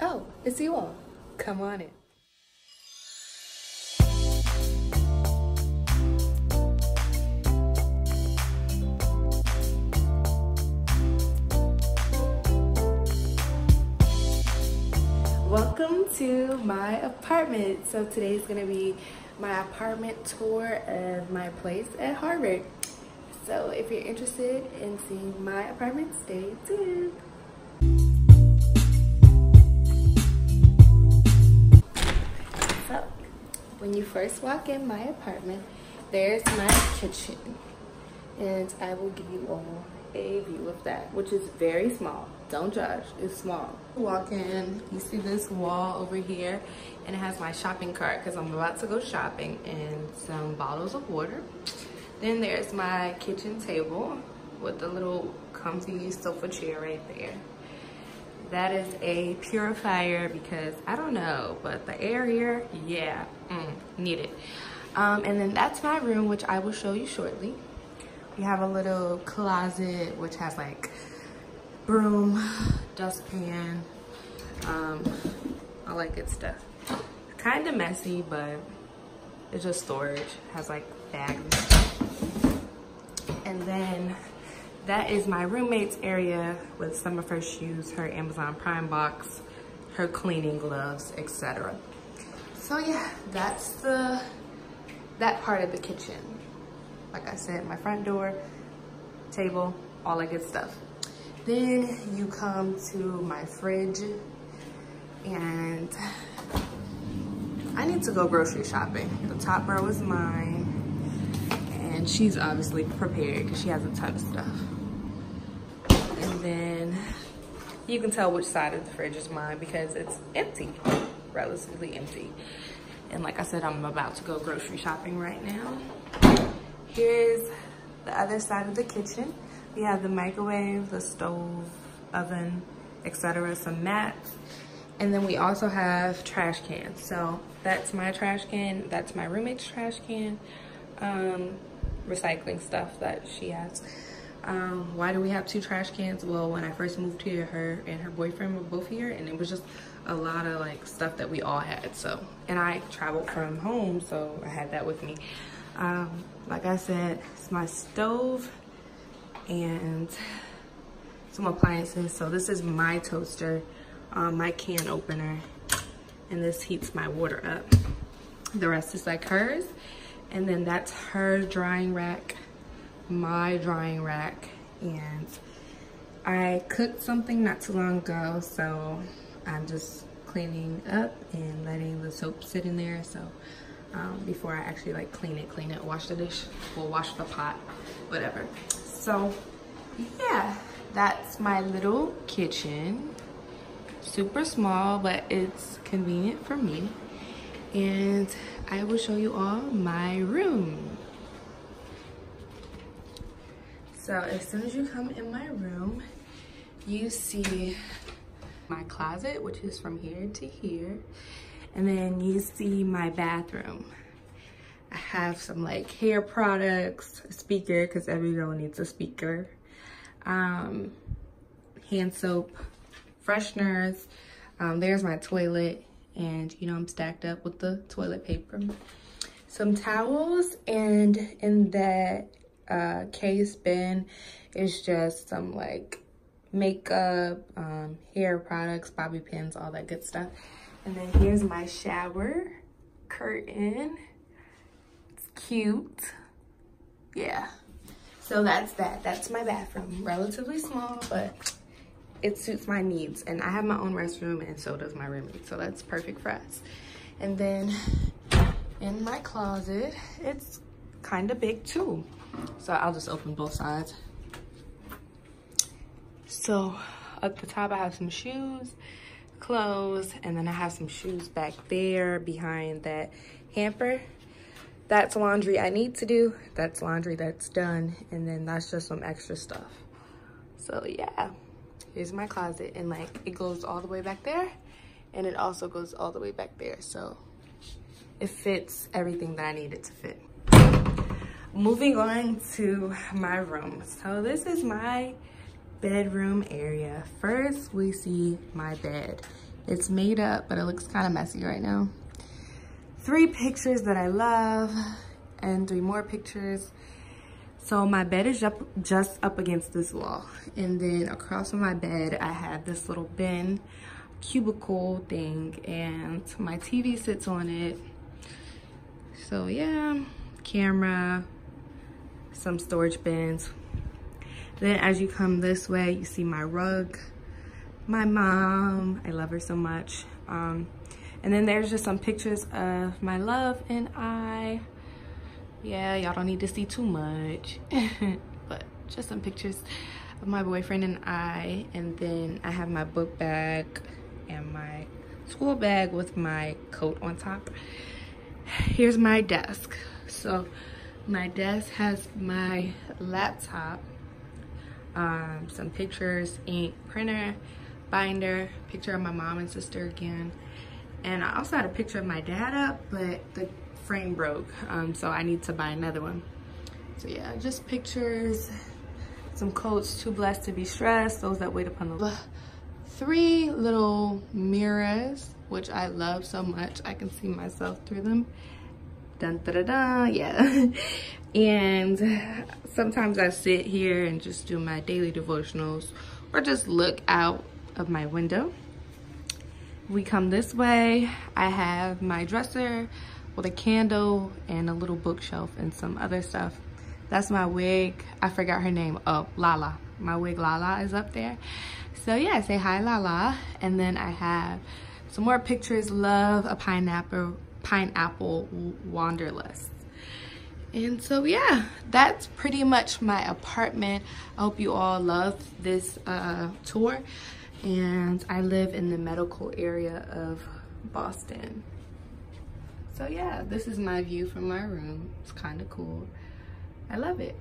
Oh, it's you all. Come on in. Welcome to my apartment. So today's gonna be my apartment tour of my place at Harvard. So if you're interested in seeing my apartment, stay tuned. So when you first walk in my apartment, there's my kitchen. And I will give you all a view of that, which is very small. Don't judge, it's small. Walk in, you see this wall over here, and it has my shopping cart because I'm about to go shopping, and some bottles of water. Then there's my kitchen table with a little comfy sofa chair right there. That is a purifier because I don't know, but the air here, yeah, need it. And then that's my room, which I will show you shortly. We have a little closet which has like broom, dustpan, all that good stuff. Kind of messy, but it's just storage. It has like bags and stuff. And then that is my roommate's area with some of her shoes, her Amazon Prime box, her cleaning gloves, etc. So yeah, that's that part of the kitchen. Like I said, my front door, table, all that good stuff. Then you come to my fridge, and I need to go grocery shopping. The top row is mine, and she's obviously prepared because she has a ton of stuff. And then you can tell which side of the fridge is mine because it's empty, relatively empty. And like I said, I'm about to go grocery shopping right now. Here's the other side of the kitchen. We have the microwave, the stove, oven, etc., some mats. And then we also have trash cans. So that's my trash can, that's my roommate's trash can, recycling stuff that she has. Why do we have two trash cans? Well, when I first moved here, her and her boyfriend were both here, and it was just a lot of like stuff that we all had. So, and I traveled from home, so I had that with me. Like I said, it's my stove and some appliances. So this is my toaster, my can opener, and this heats my water up. The rest is like hers. And then that's her drying rack, my drying rack. And I cooked something not too long ago, so I'm just cleaning up and letting the soap sit in there. So before I actually like clean it, wash the dish, or wash the pot, whatever. So yeah, that's my little kitchen. Super small, but it's convenient for me. And I will show you all my room. So as soon as you come in my room, you see my closet, which is from here to here. And then you see my bathroom. I have some like hair products, a speaker, because every girl needs a speaker. Hand soap, fresheners. There's my toilet, and you know I'm stacked up with the toilet paper. Some towels, and in that case bin is just some like makeup, hair products, bobby pins, all that good stuff. And then here's my shower curtain. It's cute. Yeah. So that's that. That's my bathroom. Relatively small, but it suits my needs. And I have my own restroom, and so does my roommate. So that's perfect for us. And then in my closet, it's kind of big too. So I'll just open both sides. So at the top, I have some shoes, clothes, and then I have some shoes back there behind that hamper. That's laundry I need to do. That's laundry that's done. And then that's just some extra stuff. So yeah, here's my closet. And like, it goes all the way back there. And it also goes all the way back there. So it fits everything that I need it to fit. Moving on to my room. So this is my bedroom area. First, we see my bed. It's made up, but it looks kind of messy right now. 3 pictures that I love and 3 more pictures. So my bed is just up against this wall. And then across from my bed, I have this little bin cubicle thing, and my TV sits on it. So yeah, camera, some storage bins. Then as you come this way, you see my rug, my mom, I love her so much. And then there's just some pictures of my love and I. Yeah, y'all don't need to see too much, but just some pictures of my boyfriend and I. And then I have my book bag and my school bag with my coat on top. Here's my desk. So my desk has my laptop, some pictures, ink, printer, binder, picture of my mom and sister again. And I also had a picture of my dad up, but the frame broke, so I need to buy another one. So yeah, just pictures, some quotes, too blessed to be stressed, those that wait upon the Lord. 3 little mirrors, which I love so much. I can see myself through them. Dun da da da, yeah. And sometimes I sit here and just do my daily devotionals or just look out of my window. We come this way, I have my dresser with a candle and a little bookshelf and some other stuff. That's my wig. I forgot her name. Oh, Lala. My wig Lala is up there. So yeah, say hi Lala. And then I have some more pictures. Love a pineapple wanderlust. And so yeah, that's pretty much my apartment. I hope you all love this tour. And I live in the medical area of Boston. So yeah, this is my view from my room. It's kind of cool. I love it.